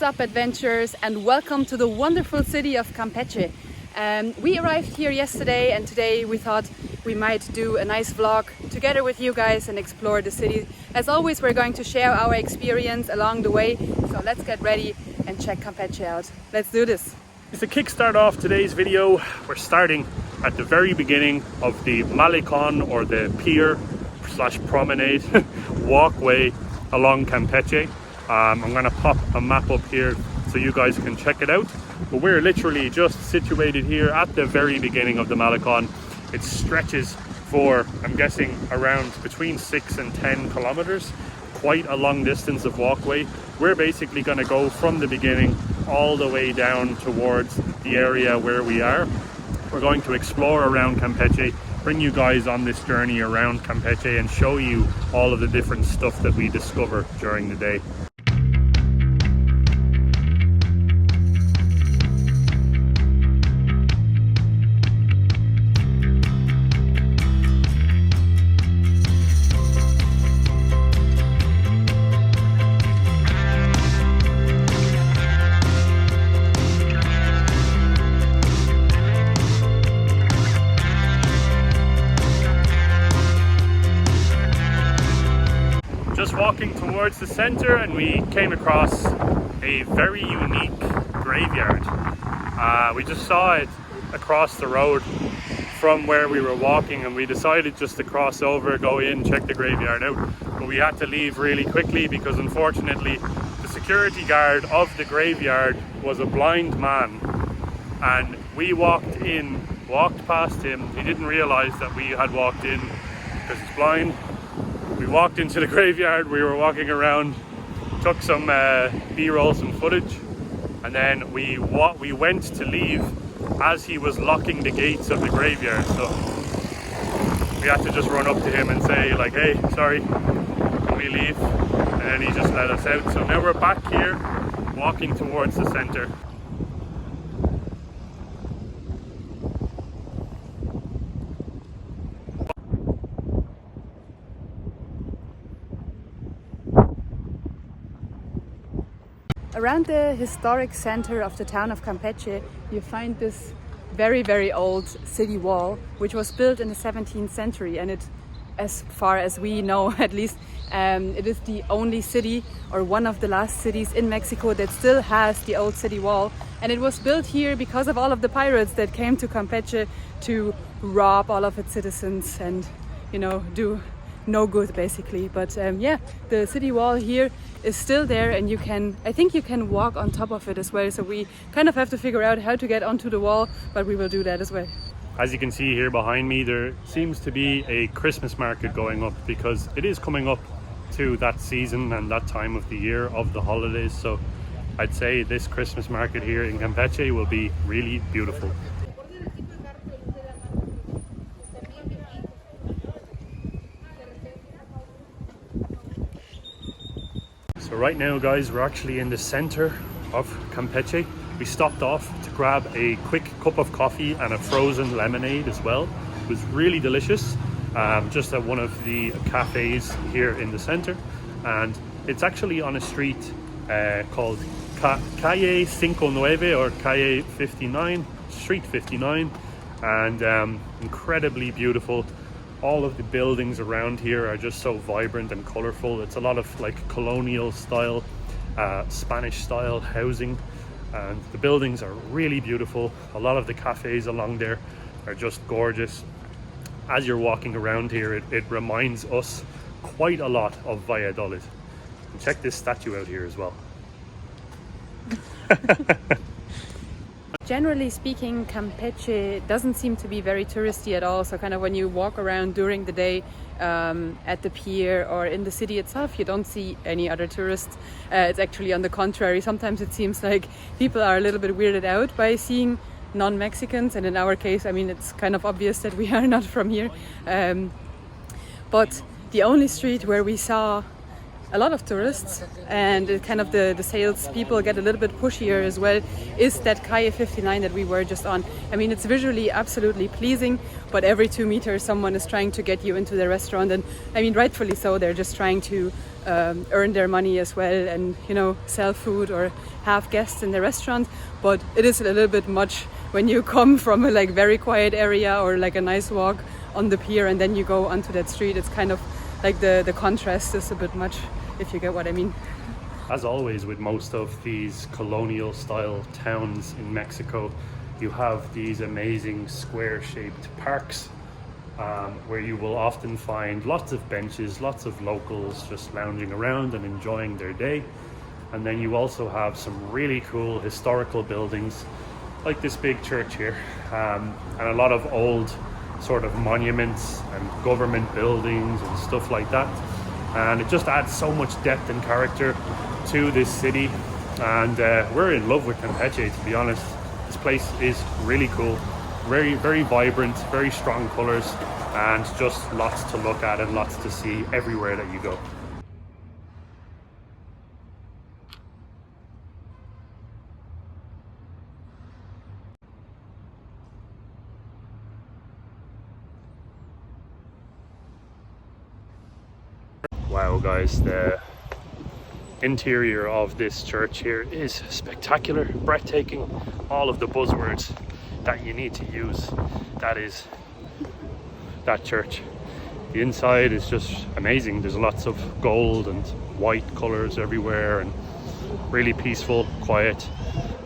up, adventurers, and welcome to the wonderful city of Campeche. We arrived here yesterday, and today we thought we might do a nice vlog together with you guys and explore the city. As always, we're going to share our experience along the way, so let's get ready and check Campeche out. Let's do this. To kickstart off today's video, we're starting at the very beginning of the Malecon, or the pier / promenade walkway along Campeche. I'm going to pop a map up here so you guys can check it out. But we're literally just situated here at the very beginning of the Malecon. It stretches for, I'm guessing, around between 6 and 10 kilometers. Quite a long distance of walkway. We're basically going to go from the beginning all the way down towards the area where we are. We're going to explore around Campeche, bring you guys on this journey around Campeche and show you all of the different stuff that we discover during the day. Just walking towards the center, and we came across a very unique graveyard. We just saw it across the road from where we were walking, and we decided just to cross over, go in, check the graveyard out. But we had to leave really quickly because unfortunately the security guard of the graveyard was a blind man, and we walked past him. He didn't realize that we had walked in because he's blind. We walked into the graveyard, we were walking around, took some B-roll, some footage, and then we went to leave as he was locking the gates of the graveyard. So we had to just run up to him and say, like, hey, sorry, can we leave? And then he just let us out. So now we're back here, walking towards the center. Around the historic center of the town of Campeche, you find this very, very old city wall, which was built in the 17th century, and it, as far as we know at least, it is the only city, or one of the last cities in Mexico, that still has the old city wall. And it was built here because of all of the pirates that came to Campeche to rob all of its citizens and, you know, do no good basically. But yeah, the city wall here is still there, and I think you can walk on top of it as well. So we kind of have to figure out how to get onto the wall, but we will do that as well. As you can see here behind me, there seems to be a Christmas market going up because it is coming up to that season and that time of the year of the holidays. So I'd say this Christmas market here in Campeche will be really beautiful. So right now, guys, we're actually in the center of Campeche. We stopped off to grab a quick cup of coffee and a frozen lemonade as well. It was really delicious, just at one of the cafes here in the center. And it's actually on a street called Calle 59 or Calle 59, Street 59, and incredibly beautiful. All of the buildings around here are just so vibrant and colorful. It's a lot of like colonial style, Spanish style housing, and the buildings are really beautiful. A lot of the cafes along there are just gorgeous. As you're walking around here, it reminds us quite a lot of Valladolid. And check this statue out here as well. Generally speaking, Campeche doesn't seem to be very touristy at all. So kind of when you walk around during the day at the pier or in the city itself, you don't see any other tourists. It's actually on the contrary. Sometimes it seems like people are a little bit weirded out by seeing non-Mexicans. And in our case, I mean, it's kind of obvious that we are not from here. But the only street where we saw a lot of tourists, and it kind of the sales people get a little bit pushier as well, is that Calle 59 that we were just on. I mean, it's visually absolutely pleasing, but every 2 meters someone is trying to get you into their restaurant, and I mean, rightfully so. They're just trying to earn their money as well, and sell food or have guests in the restaurant. But it is a little bit much when you come from a very quiet area or a nice walk on the pier, and then you go onto that street. It's kind of the contrast is a bit much, if you get what I mean. As always with most of these colonial style towns in Mexico, you have these amazing square shaped parks where you will often find lots of benches, lots of locals just lounging around and enjoying their day. And then you also have some really cool historical buildings like this big church here, and a lot of old sort of monuments and government buildings and stuff like that. And it just adds so much depth and character to this city. And we're in love with Campeche, to be honest. This place is really cool, very, very vibrant, very strong colors, and just lots to look at and lots to see everywhere that you go. Wow guys, the interior of this church here is spectacular, breathtaking. All of the buzzwords that you need to use, that is that church. The inside is just amazing. There's lots of gold and white colors everywhere, and really peaceful, quiet.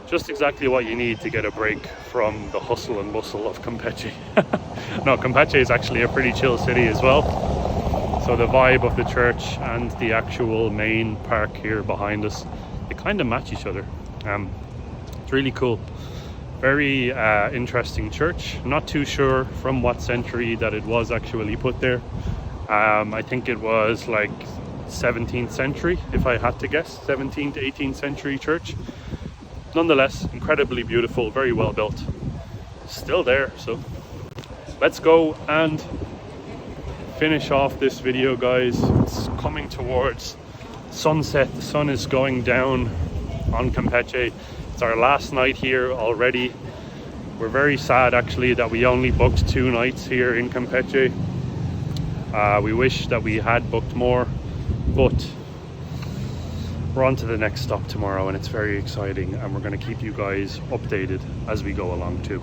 Just exactly what you need to get a break from the hustle and bustle of Campeche. No, Campeche is actually a pretty chill city as well. So the vibe of the church and the actual main park here behind us, they kind of match each other. It's really cool. Very interesting church. Not too sure from what century that it was actually put there. I think it was 17th century, if I had to guess. 17th to 18th century church. Nonetheless, incredibly beautiful, very well built. Still there, so let's go and finish off this video, guys. It's coming towards sunset. The sun is going down on Campeche. It's our last night here already. We're very sad actually that we only booked 2 nights here in Campeche. We wish that we had booked more, but we're on to the next stop tomorrow, and it's very exciting, and we're going to keep you guys updated as we go along too.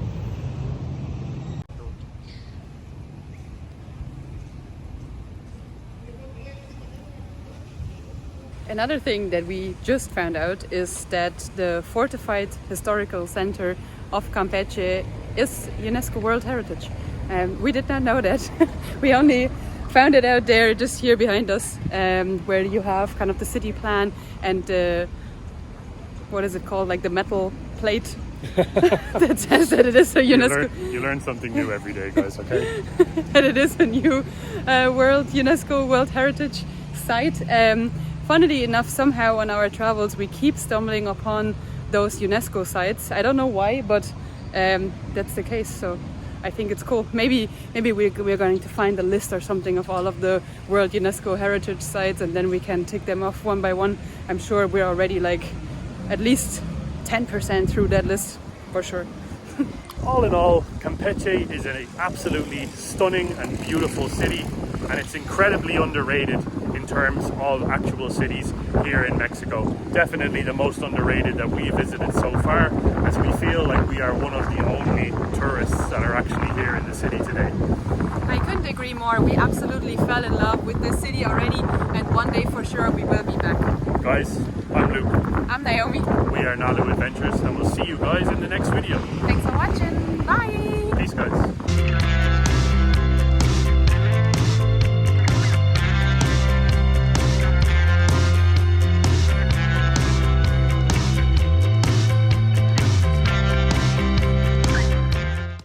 Another thing that we just found out is that the fortified historical center of Campeche is UNESCO World Heritage. We did not know that. We only found it out there, just here behind us, where you have kind of the city plan and what is it called, the metal plate that says that it is a UNESCO. You learn something new every day, guys. Okay. That it is a new UNESCO World Heritage site. Funnily enough, somehow on our travels we keep stumbling upon those UNESCO sites. I don't know why, but that's the case. So I think it's cool. Maybe we're going to find a list or something of all of the World UNESCO Heritage sites, and then we can tick them off one by one. I'm sure we're already at least 10% through that list for sure. All in all, Campeche is an absolutely stunning and beautiful city, and it's incredibly underrated in terms of actual cities here in Mexico. Definitely the most underrated that we visited so far, as we feel like we are one of the only tourists that are actually here in the city today. I couldn't agree more. We absolutely fell in love with this city already, and one day for sure we will be back. Guys, I'm Luke. I'm Naomi. We are Nalu Adventures, and we'll see you guys in the next video. Thanks for watching.